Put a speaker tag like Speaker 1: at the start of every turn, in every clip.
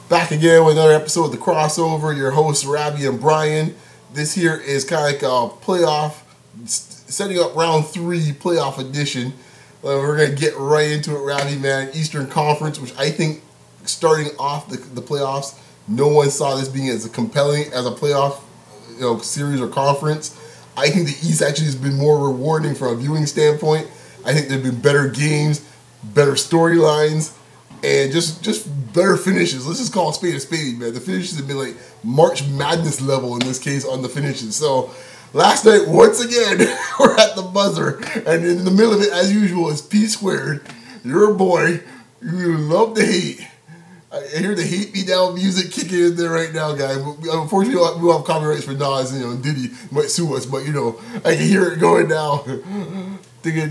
Speaker 1: Back again with another episode of The Crossover. Your hosts, Ravi and Brian. This here is kind of like a playoff, setting up round 3 playoff edition. We're going to get right into it, Ravi, man. Eastern Conference, which I think starting off the playoffs, no one saw this being as compelling as a playoff series or conference. I think the East actually has been more rewarding from a viewing standpoint. I think there have been better games, better storylines, and just better finishes. Let's just call a spade, man. The finishes have been like March Madness level in this case on the finishes. So last night, once again, we're at the buzzer, and in the middle of it, as usual, is P Squared, your boy. You love to hate. I hear the hate me down music kicking in there right now, guys. Unfortunately, we don't have copyrights for Nas, and Diddy might sue us, but I can hear it going now. Ding.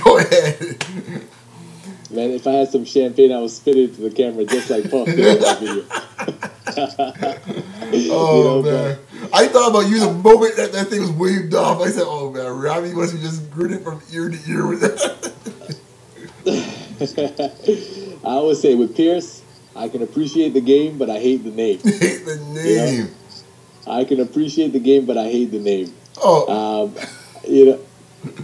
Speaker 1: Go ahead.
Speaker 2: Man, if I had some champagne, I would spit it to the camera just like Puff did in that video.
Speaker 1: Man. I thought about you the moment that thing was waved off. I said, oh, man, Robbie must have just grinning from ear to ear with that.
Speaker 2: I always say, with Pierce, I can appreciate the game, but I hate the name.
Speaker 1: Hate the name.
Speaker 2: I can appreciate the game, but I hate the name.
Speaker 1: Oh.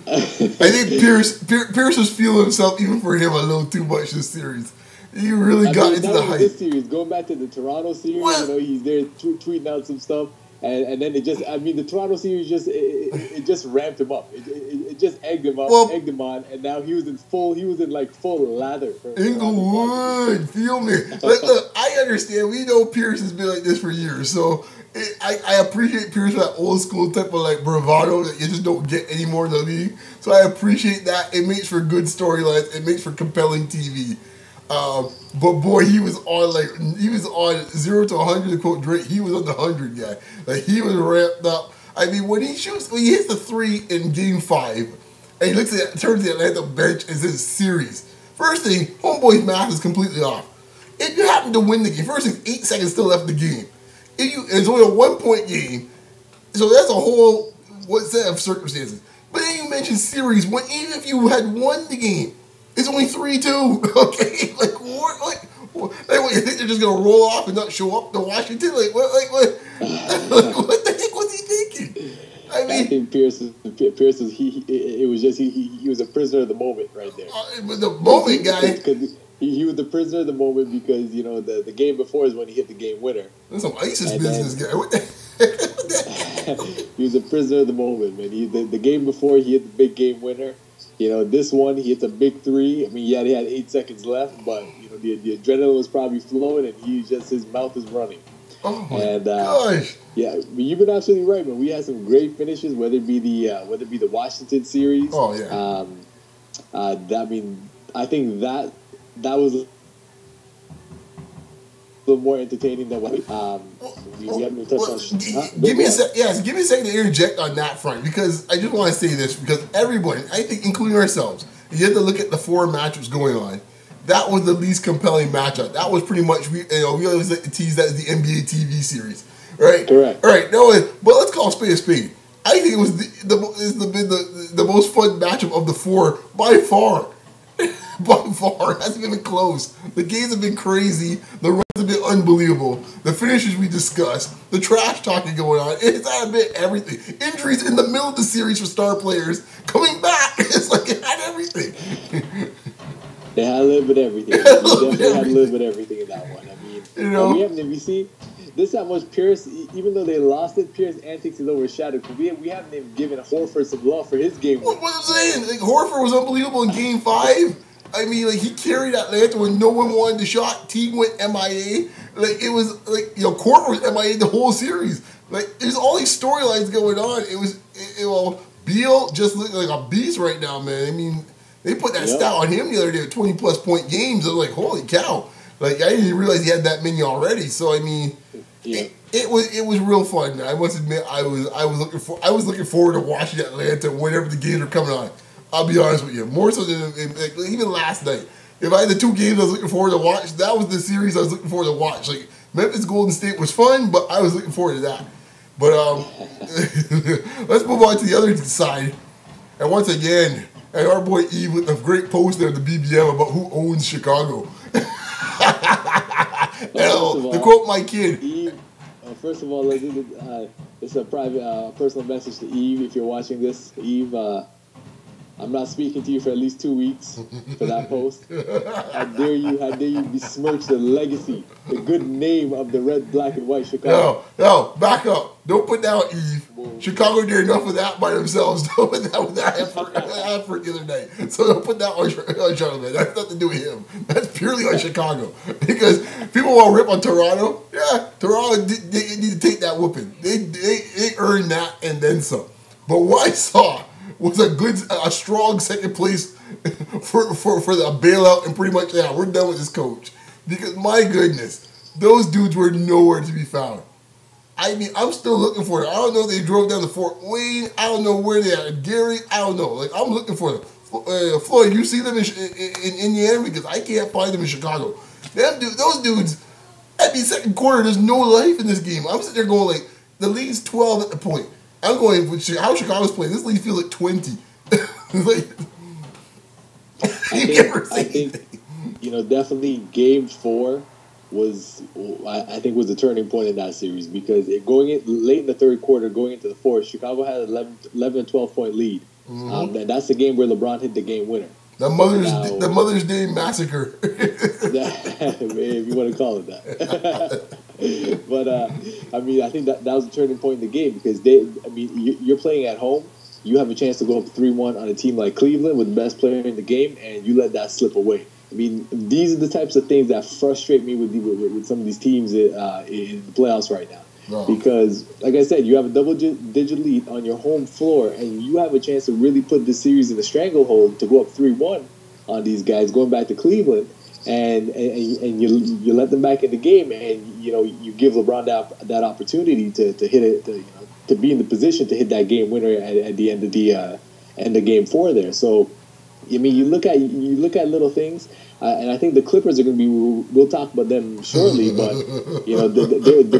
Speaker 1: I think Pierce was feeling himself, even for him, a little too much this series. He really got into the hype.
Speaker 2: This series, going back to the Toronto series, he's there tweeting out some stuff, and then the Toronto series just ramped him up. It just egged him up, egged him on, and now he was in full lather.
Speaker 1: Inglewood, feel me? Look, I understand. We know Pierce has been like this for years, so I appreciate Pierce for that old school type of bravado that you just don't get anymore in the league. So I appreciate that. It makes for good storylines. It makes for compelling TV. But boy, he was on 0 to 100 to quote Drake. He was on the 100 guy. He was ramped up. I mean, when he hits the 3 in Game 5, and he turns the Atlanta bench and says series. First thing, homeboy's math is completely off. If you happen to win the game, first thing, 8 seconds still left in the game. It's only a 1-point game, so that's a whole set of circumstances. But then you mentioned series, even if you had won the game, it's only 3-2. Okay, what? You think they're just gonna roll off and not show up to Washington? What? What the heck was he thinking?
Speaker 2: I think Pierce was he was a prisoner of the moment right there.
Speaker 1: The moment guy.
Speaker 2: He was the prisoner of the moment because the game before is when he hit the game winner.
Speaker 1: That's some ISIS business, guy. What the heck?
Speaker 2: He was a prisoner of the moment, man. The game before he hit the big game winner. This one he hit a big 3. I mean, he had 8 seconds left, but the adrenaline was probably flowing, and his mouth is running.
Speaker 1: Oh my gosh!
Speaker 2: Yeah, but you've been absolutely right, man. We had some great finishes, whether it be the Washington series.
Speaker 1: Oh yeah.
Speaker 2: I think that was a little more entertaining than what we haven't touched on.
Speaker 1: Give me a second to interject on that front, because I just want to say this, because everyone, I think including ourselves, you have to look at the 4 matchups going on. That was the least compelling matchup. That was pretty much, we always like to tease that as the NBA TV series, right?
Speaker 2: Correct.
Speaker 1: All right, but let's call a spade a spade. I think it was the most fun matchup of the 4 by far. By far, it hasn't been close. The games have been crazy. The runs have been unbelievable. The finishes we discussed. The trash talking going on. It's had a bit everything. Injuries in the middle of the series for star players. Coming back. It's like it had everything.
Speaker 2: They had a little bit of everything. They definitely had a little bit of everything in that one. I mean, we haven't even seen this how much Pierce, even though they lost it, Pierce antics is overshadowed. Because we haven't even given Horford some love for his game.
Speaker 1: What I'm saying? Horford was unbelievable in Game 5. I mean, he carried Atlanta when no one wanted the shot. Team went MIA. It was Korver was MIA the whole series. There's all these storylines going on. Beal just looked like a beast right now, man. I mean, they put that stat on him the other day, 20+ point games. I was like, holy cow! I didn't even realize he had that many already. So I mean, it was real fun. I must admit, I was looking forward to watching Atlanta whenever the games were coming on. I'll be honest with you, more so than even last night. If I had the 2 games I was looking forward to watch, that was the series I was looking forward to watch. Memphis Golden State was fun, but I was looking forward to that. But let's move on to the other side. And once again, our boy Eve with a great post there at the BBM about who owns Chicago. To quote my kid.
Speaker 2: Eve, first of all, it's a private, personal message to Eve. If you're watching this, Eve, I'm not speaking to you for at least 2 weeks for that post. How dare you besmirch the legacy, the good name of the red, black, and white Chicago.
Speaker 1: No, back up. Don't put down Eve. Whoa. Chicago did enough of that by themselves. Don't put that with that effort the other night. So don't put that on Charlotte. That's nothing to do with him. That's purely on Chicago. Because people want to rip on Toronto. Yeah, Toronto, they need to take that whooping. They earned that and then some. But what I saw was a strong second place for the bailout, and pretty much, yeah, we're done with this coach. Because, my goodness, those dudes were nowhere to be found. I mean, I'm still looking for them. I don't know if they drove down to Fort Wayne. I don't know where they are. Gary, I don't know. Like, I'm looking for them. Floyd, you see them in Indiana? Because I can't find them in Chicago. Those dudes, at the second quarter, there's no life in this game. I'm sitting there going, like, the lead's 12 at the point. I'm going with how Chicago's playing. This league feels like 20. Like,
Speaker 2: I think, definitely Game 4 was the turning point in that series, because going in late in the third quarter, going into the fourth, Chicago had 11 and 12 point lead. Mm-hmm. And that's the game where LeBron hit the game winner.
Speaker 1: The Mother's Day massacre.
Speaker 2: If you want to call it that. But I think that was a turning point in the game, because you're playing at home. You have a chance to go up 3-1 on a team like Cleveland with the best player in the game, and you let that slip away. I mean, these are the types of things that frustrate me with some of these teams in the playoffs right now. No. Because, like I said, you have a double-digit lead on your home floor, and you have a chance to really put this series in a stranglehold to go up 3-1 on these guys going back to Cleveland, and you let them back in the game, and you give LeBron that opportunity to hit it, to be in the position to hit that game winner at the end of Game 4 there. So, I mean, you look at little things. And I think the Clippers are going to be. We'll talk about them shortly, but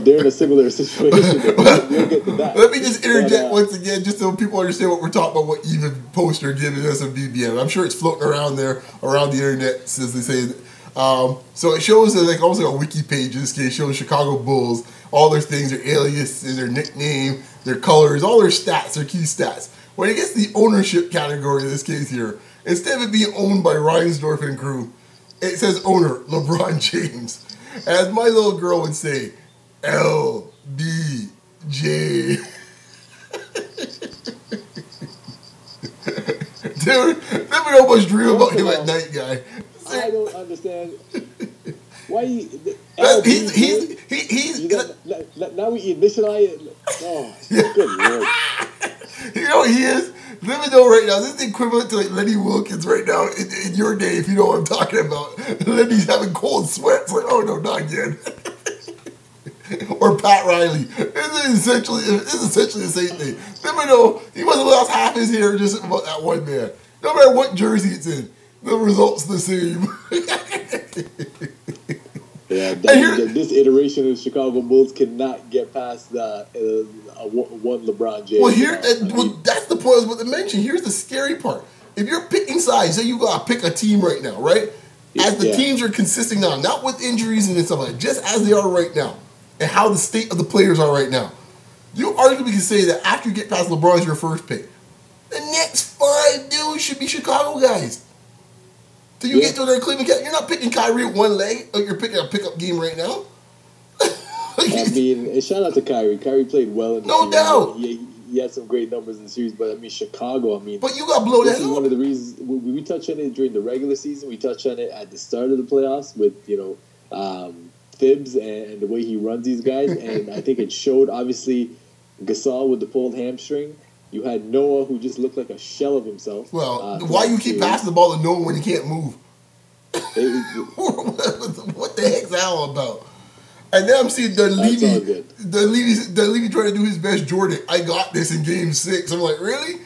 Speaker 2: they're in a similar situation. We'll get to that.
Speaker 1: Let me just interject once again, just so people understand what we're talking about. What even poster giving us a BBM. I'm sure it's floating around there, around the internet, as they say. So it shows like almost like a wiki page. In this case, shows Chicago Bulls, all their things, their alias, their nickname, their colors, all their stats, their key stats. When it gets to the ownership category in this case here, instead of it being owned by Reinsdorf and crew, it says owner, LeBron James. As my little girl would say, LBJ. Dude, let me know how much dream about him at night, guy.
Speaker 2: I don't understand. Why
Speaker 1: he's
Speaker 2: now we initialize it. Oh, good Lord.
Speaker 1: You know what he is? Let me know right now. This is the equivalent to like Lenny Wilkins right now in your day, if you know what I'm talking about. Lenny's having cold sweats. Like, oh no, not again. Or Pat Riley. This is essentially the same thing. Let me know. He must have lost half his hair just about that one man. No matter what jersey it's in, the result's the same.
Speaker 2: Yeah, this iteration of the Chicago Bulls cannot get past one LeBron James.
Speaker 1: Well, that's the point I was about to mention. Here's the scary part. If you're picking sides, say you got to pick a team right now, right? As the teams are consisting now, not with injuries and stuff like that, just as they are right now, and how the state of the players are right now, you arguably can say that after you get past LeBron's your first pick, the next 5 dudes should be Chicago guys. Till you get to their Cleveland, you're not picking Kyrie with one leg. Like you're picking a pickup game right now.
Speaker 2: I mean, shout out to Kyrie. Kyrie played well in the series.
Speaker 1: No doubt.
Speaker 2: He had some great numbers in the series, but I mean, Chicago. I mean,
Speaker 1: but you got blown out.
Speaker 2: This is one of the reasons we touched on it during the regular season. We touched on it at the start of the playoffs with Thibs and the way he runs these guys, and I think it showed. Obviously, Gasol with the pulled hamstring. You had Noah, who just looked like a shell of himself.
Speaker 1: Well, why you keep passing the ball to Noah when he can't move? What the heck's that all about? And then I'm seeing Dunleavy trying to do his best Jordan. I got this in Game 6. I'm like, really?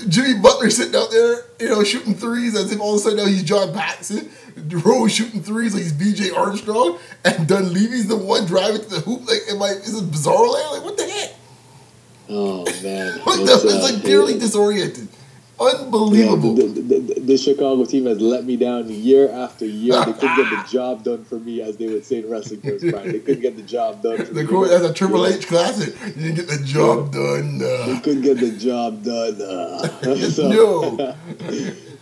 Speaker 1: Jimmy Butler sitting out there, shooting threes as if all of a sudden now he's John Paxson. Rose shooting threes like he's B.J. Armstrong. And Dunleavy's the one driving to the hoop. Like, is this bizarre land? Like, what the heck?
Speaker 2: Oh, man.
Speaker 1: It's like purely disoriented. Unbelievable.
Speaker 2: The Chicago team has let me down year after year. They couldn't get the job done for me, as they would say in wrestling terms, Brian. They couldn't get the job done. For
Speaker 1: That's a Triple H classic. You didn't get the job done.
Speaker 2: They couldn't get the job done.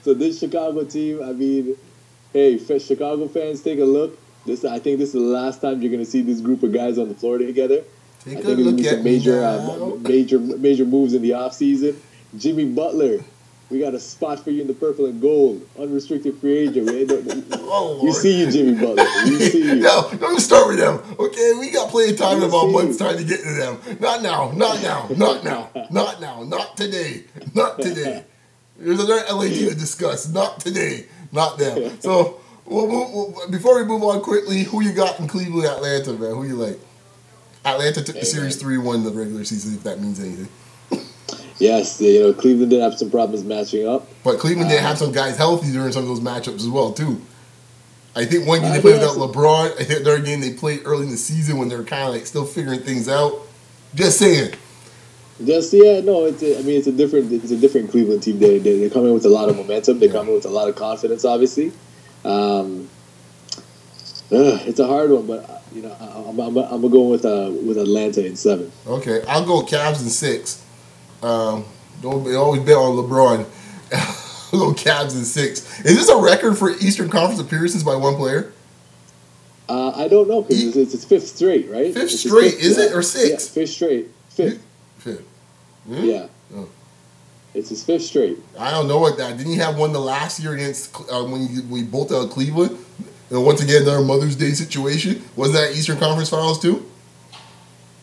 Speaker 2: So this Chicago team, I mean, hey, Chicago fans, take a look. I think this is the last time you're going to see this group of guys on the floor together. I think there's going to be some major moves in the offseason. Jimmy Butler, we got a spot for you in the purple and gold. Unrestricted free agent. We see you, Jimmy Butler. We see you.
Speaker 1: No, don't start with them. Okay, we got plenty of time in about months trying to get to them. Not now. Not today. Not today. There's another LA team to discuss. Not today. Not them. So, before we move on quickly, who you got in Cleveland, Atlanta, man? Who you like? Atlanta took the series 3-1 in the regular season, if that means anything.
Speaker 2: Yes, Cleveland did have some problems matching up.
Speaker 1: But Cleveland did have some guys healthy during some of those matchups as well, too. I think one game they played without LeBron. I think another game they played early in the season when they were kind of like still figuring things out. Just saying.
Speaker 2: It's a different Cleveland team. They come in with a lot of momentum. They come in with a lot of confidence. Obviously, it's a hard one, but I'm gonna go with Atlanta in 7.
Speaker 1: Okay, I'll go Cavs in 6. Don't always bet on LeBron. I'll go Cavs in 6. Is this a record for Eastern Conference appearances by one player?
Speaker 2: I don't know because it's 5th straight, right?
Speaker 1: Fifth straight, is it, or 6?
Speaker 2: Yeah, 5th straight. 5th.
Speaker 1: Hmm?
Speaker 2: Yeah.
Speaker 1: Oh.
Speaker 2: It's his 5th straight.
Speaker 1: I don't know what that. Didn't he have one the last year against when we both out of Cleveland? And once again, another Mother's Day situation. Was that Eastern Conference Finals too?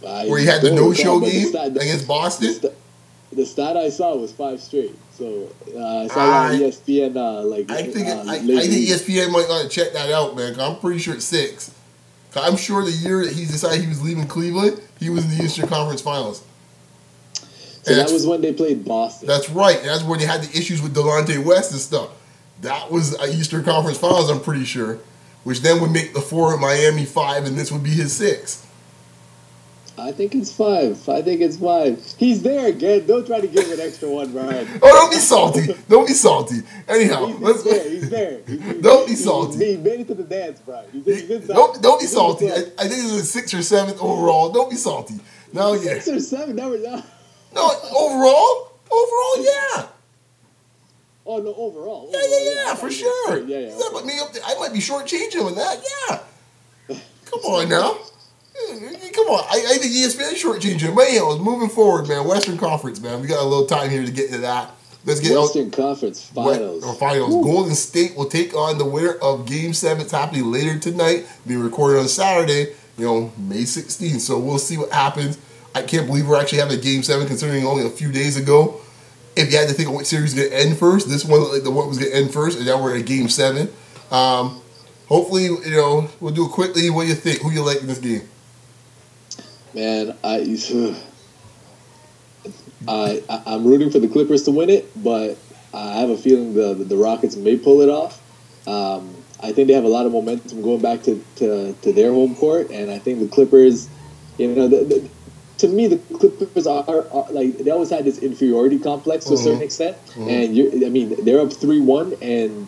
Speaker 1: Where he had the no-show game against Boston?
Speaker 2: The stat I saw was 5 straight. So I saw on ESPN.
Speaker 1: I think ESPN might want to check that out, man. 'Cause I'm pretty sure it's 6. 'Cause I'm sure the year that he decided he was leaving Cleveland, he was in the Eastern Conference Finals.
Speaker 2: So that was when they played Boston.
Speaker 1: That's right. And that's when they had the issues with Delonte West and stuff. That was Eastern Conference Finals, I'm pretty sure. Which then would make the 4 at Miami 5, and this would be his 6.
Speaker 2: I think it's 5. He's there again. Don't try to give him an extra one, Brian.
Speaker 1: Oh, don't be salty. Don't be salty. Anyhow,
Speaker 2: he's there.
Speaker 1: Don't be salty.
Speaker 2: He made it to the dance, Brian.
Speaker 1: Don't be salty. I think this is a 6th or 7th overall. Don't be salty. No, yeah.
Speaker 2: 6 or 7? No, we're not.
Speaker 1: No, overall? Overall, yeah.
Speaker 2: Oh, no, overall.
Speaker 1: Yeah, for sure.
Speaker 2: Yeah.
Speaker 1: Put me up there. I might be shortchanging him in that, yeah. Come on now. Come on. I think ESPN shortchanging him. But anyhow, moving forward, man. Western Conference, man. We got a little time here to get to that. Let's get
Speaker 2: Western Conference Finals.
Speaker 1: Finals. Golden State will take on the winner of Game 7. It's happening later tonight. Being recorded on Saturday, May 16th. So we'll see what happens. I can't believe we're actually having a Game 7 considering only a few days ago. If you had to think of what series was going to end first, this one looked like the one was going to end first, and now we're at Game 7. Hopefully, we'll do it quickly. What do you think? Who you like in this game?
Speaker 2: Man, I'm rooting for the Clippers to win it, but I have a feeling the Rockets may pull it off. I think they have a lot of momentum going back to their home court, and I think the Clippers, to me, the Clippers are like, they always had this inferiority complex to a certain extent, and they're up 3-1, and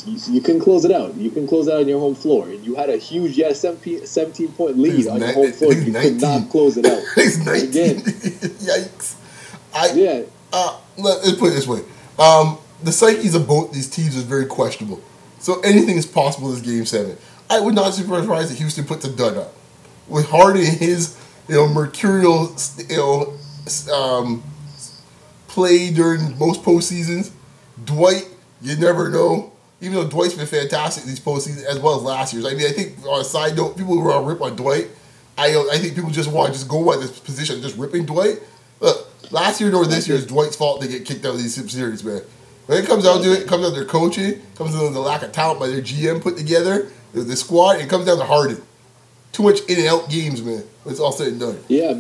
Speaker 2: you can close it out. You can close it out on your home floor, and you had a huge 17-point lead on your home floor. You could not close it out.
Speaker 1: It's 19. Again. Yikes! Let's put it this way: the psyches of both these teams is very questionable. So anything is possible in this Game 7. I would not be surprised if Houston puts a dud up with Harden and his mercurial, play during most postseasons. Dwight, you never know. Even though Dwight's been fantastic these postseasons as well as last year's. I think on a side note, people who are rip on Dwight, I think people just want to just go at this position, just ripping Dwight. Look, last year nor this year is Dwight's fault they get kicked out of these series, man. When it comes down to it, it comes down to their coaching, it comes down to the lack of talent by their GM put together, the squad, and it comes down to Harden. Too much in and out games, man. It's all said and done.
Speaker 2: Yeah,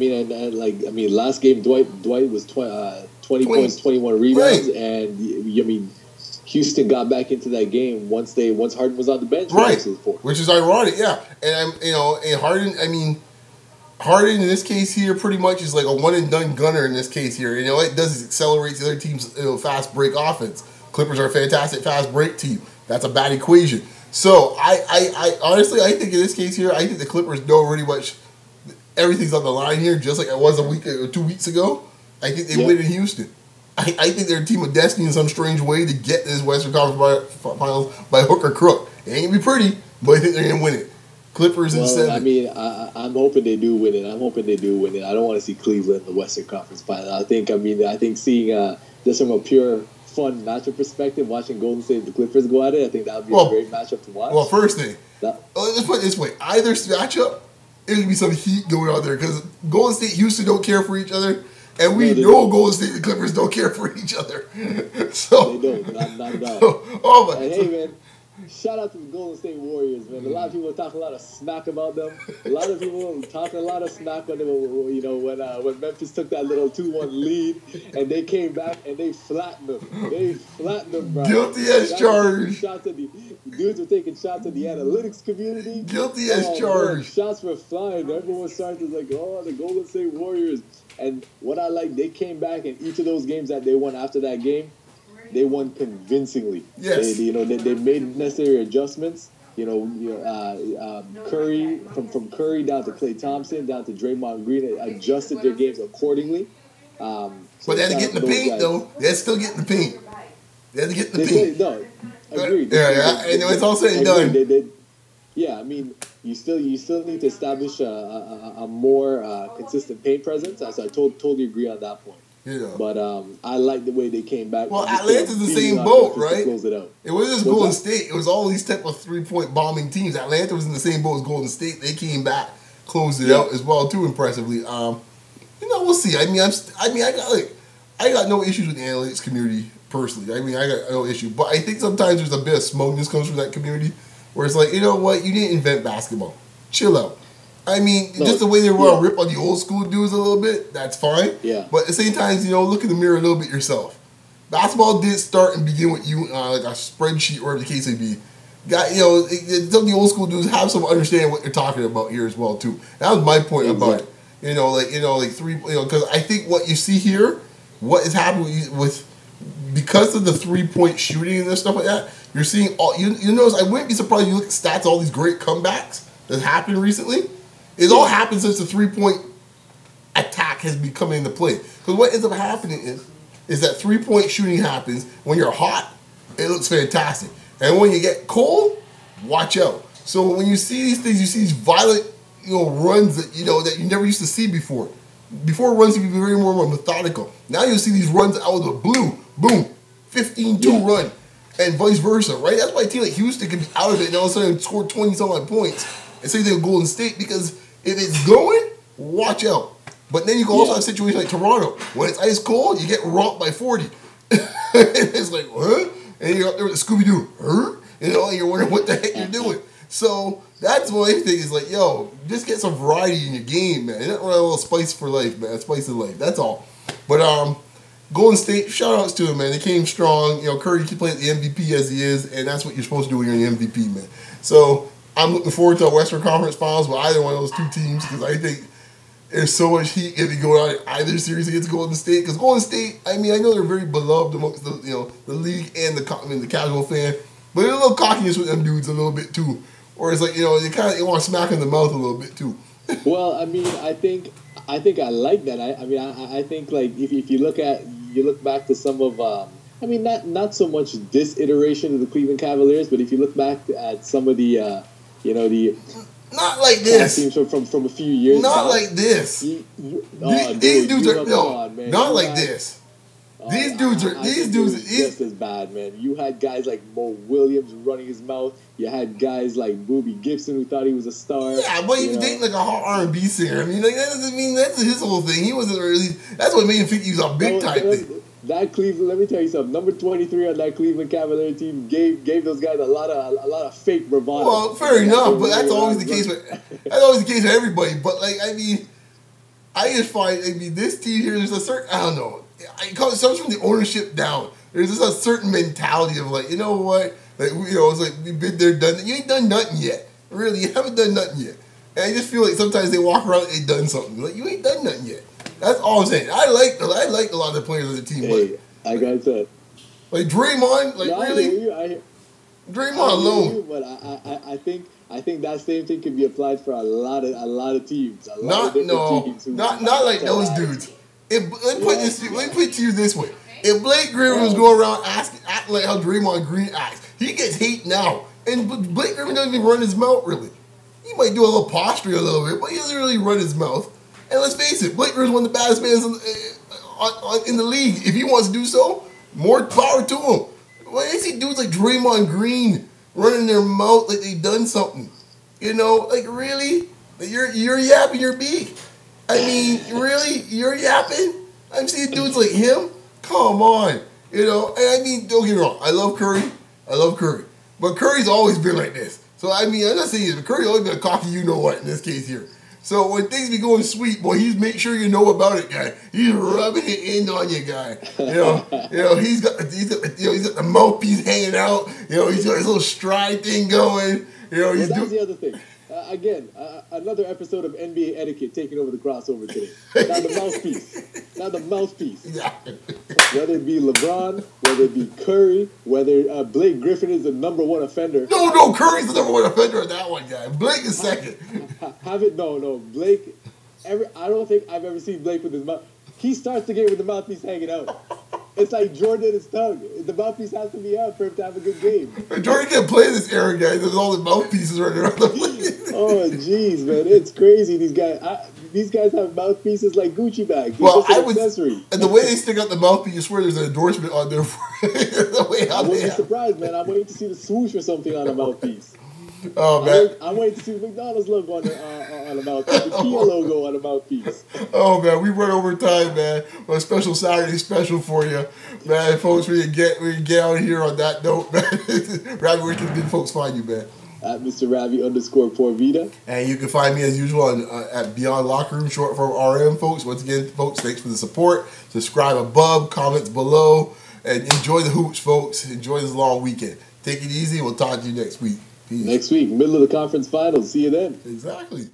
Speaker 2: last game Dwight was 20 points, 21 rebounds, right. And Houston got back into that game once Harden was on the bench,
Speaker 1: right? Which is ironic, yeah. And and Harden, Harden in this case here pretty much is like a one and done gunner in this case here. You know what it does is accelerates the other team's fast break offense. Clippers are a fantastic fast break team. That's a bad equation. So I honestly I think in this case here I think the Clippers know pretty much everything's on the line here, just like it was a week or 2 weeks ago. I think they win in Houston. I think they're a team of destiny in some strange way to get this Western Conference Finals by hook or crook. It ain't gonna be pretty, but I think they're gonna win it. Clippers in 7.
Speaker 2: I mean, I'm hoping they do win it. I don't want to see Cleveland in the Western Conference Final. I think seeing just from a pure fun matchup perspective, watching Golden State and the Clippers go at it, I think that would be a great matchup to watch.
Speaker 1: Well, first thing, let's put it this way: either matchup, there's gonna be some heat going on there because Golden State, Houston don't care for each other. And we know Golden State and the Clippers don't care for each other. So
Speaker 2: they don't, not at all. Hey, man, shout out to the Golden State Warriors, man. A lot of people talk a lot of smack about them. A lot of people talk a lot of smack on them, you know, when Memphis took that little 2-1 lead and they came back and they flattened them. Bro.
Speaker 1: Guilty as charged.
Speaker 2: Dudes were taking shots at the analytics community.
Speaker 1: Guilty as charged.
Speaker 2: Shots were flying. Everyone started like, oh, the Golden State Warriors. And what I like, they came back in each of those games that they won after that game. They won convincingly.
Speaker 1: Yes.
Speaker 2: They made necessary adjustments. Curry, from Curry down to Klay Thompson, down to Draymond Green, adjusted their games accordingly.
Speaker 1: But they had to get in the paint, though. They had to still get in the paint. They had to get in the paint.
Speaker 2: No, agreed.
Speaker 1: Yeah. And it's all said and done.
Speaker 2: Yeah, I mean, you still need to establish a more consistent paint presence. So I totally agree on that point.
Speaker 1: Yeah.
Speaker 2: But I like the way they came back.
Speaker 1: Well, Atlanta's the same boat, right?
Speaker 2: Close it out.
Speaker 1: It wasn't just Golden State. It was all these type of 3-point bombing teams. Atlanta was in the same boat as Golden State. They came back, closed it out as well too impressively. We'll see. I got no issues with the analytics community personally. I mean, I got no issue. But I think sometimes there's a bit of smugness comes from that community. Where it's like, you know what, you didn't invent basketball. Chill out. I mean, just the way they want to rip on the old school dudes a little bit, that's fine.
Speaker 2: Yeah.
Speaker 1: But at the same time, look in the mirror a little bit yourself. Basketball did start and begin with you like a spreadsheet or whatever the case may be. Some of the old school dudes have some understanding what they're talking about here as well too. That was my point about it. Because I think what you see here, what is happening with because of the 3-point shooting and this stuff like that. You're seeing all you notice. I wouldn't be surprised if you look at stats. All these great comebacks that happened recently. It's all happened since the 3-point attack has been coming into play. Because what ends up happening is that 3-point shooting happens when you're hot. It looks fantastic, and when you get cold, watch out. So when you see these things, you see these violent runs that that you never used to see before. Before runs would be very more methodical. Now you'll see these runs out of the blue, boom, 15-2 run. And vice versa, right? That's why a team like Houston can be out of it and all of a sudden score 20-some-odd points and say they're Golden State because if it's going, watch out. But then you can also have a situation like Toronto. When it's ice cold, you get romped by 40. It's like, huh? And you're up there with the Scooby-Doo, huh? And you're wondering what the heck you're doing. So that's my thing is like, just get some variety in your game, man. Not really a little spice for life, man. Spice of life. That's all. But Golden State, shout outs to him, man. They came strong. Curry keep playing the MVP as he is, and that's what you're supposed to do when you're an MVP, man. So I'm looking forward to a Western Conference Finals with either one of those two teams because I think there's so much heat going to be going on in either series against Golden State. Because Golden State, I mean, I know they're very beloved amongst the the league and the casual fan, but there's a little cockiness with them dudes a little bit too. Or it's like they want to smack in the mouth a little bit too.
Speaker 2: Well, I mean, I think I like that. I think like if you look back to some of not so much this iteration of the Cleveland Cavaliers, but if you look back at some of the
Speaker 1: not like this
Speaker 2: teams from a few years
Speaker 1: not
Speaker 2: back,
Speaker 1: like this. These dudes are not like this. These dudes are
Speaker 2: just as bad, man. You had guys like Mo Williams running his mouth. You had guys like Booby Gibson who thought he was a star.
Speaker 1: Yeah, but he was dating like a hot R&B singer. I mean, like, that doesn't mean that's his whole thing. He wasn't really. That's what made him think he was a big time thing.
Speaker 2: That Cleveland, let me tell you something. Number 23 on that Cleveland Cavalier team gave those guys a lot of fake bravado.
Speaker 1: Well, fair enough, but that's always the case with everybody. But like, I mean, I just find this team here. There's a certain it comes from the ownership down. There's just a certain mentality of like, you know what, like it's like we've been there, done that. You ain't done nothing yet. Really, you haven't done nothing yet. And I just feel like sometimes they walk around and they done something. Like, you ain't done nothing yet. That's all I'm saying. I like a lot of the players on the team.
Speaker 2: Hey, I got that.
Speaker 1: Like Draymond, like
Speaker 2: no,
Speaker 1: really?
Speaker 2: I hear you.
Speaker 1: Draymond alone.
Speaker 2: You, but I think that same thing can be applied for a lot of teams. Teams
Speaker 1: not like those dudes. Let me put it to you this way. If Blake Griffin was going around acting like how Draymond Green acts, he gets hate now. And Blake Griffin doesn't even run his mouth really. He might do a little posturing a little bit, but he doesn't really run his mouth. And let's face it, Blake Griffin's one of the baddest men in the league. If he wants to do so, more power to him. Why is he dudes like Draymond Green running their mouth like they've done something? You know, like really? You're yapping your beak. I mean, really? You're yapping? I'm seeing dudes like him? Come on. You know, and I mean, don't get me wrong. I love Curry. But Curry's always been like this. So, I mean, I'm not saying this, but Curry's always been a cocky you-know-what in this case here. So, when things be going sweet, boy, he's make sure you know about it, guy. He's rubbing it in on you, guy. You know, he's got the mouthpiece hanging out. You know, he's got his little stride thing going. You know,
Speaker 2: that's the other thing. Again, another episode of NBA etiquette taking over the crossover today. Now the mouthpiece.
Speaker 1: Yeah.
Speaker 2: Whether it be LeBron, whether it be Curry, whether Blake Griffin is the number one offender.
Speaker 1: No, Curry's the number one offender of that one, guy. Blake is second.
Speaker 2: No. Blake, I don't think I've ever seen Blake with his mouth. He starts the game with the mouthpiece hanging out. It's like Jordan and his tongue. The mouthpiece has to be out for him to have a good game.
Speaker 1: Jordan can't play this era, guy. There's all the mouthpieces running around the place.
Speaker 2: Oh, jeez, man. It's crazy. These guys have mouthpieces like Gucci bags.
Speaker 1: Well, accessory. And the way they stick out the mouthpiece, you swear there's an endorsement on there for it.
Speaker 2: I wouldn't be surprised, man. I'm waiting to see the swoosh or something on a mouthpiece.
Speaker 1: Oh, man.
Speaker 2: I'm waiting to see the McDonald's logo on the mouthpiece, the Kia logo on the mouthpiece.
Speaker 1: Oh, man, we run over time, man. A special Saturday special for you. Man, folks, we get out of here on that note, man. Ravi, where can folks find you, man?
Speaker 2: At Mr. Ravi _Porvita.
Speaker 1: And you can find me, as usual, at Beyond Locker Room, short form RM, folks. Once again, folks, thanks for the support. Subscribe above, comments below, and enjoy the hoops, folks. Enjoy this long weekend. Take it easy. We'll talk to you next week. Peace.
Speaker 2: Next week, middle of the conference finals. See you then.
Speaker 1: Exactly.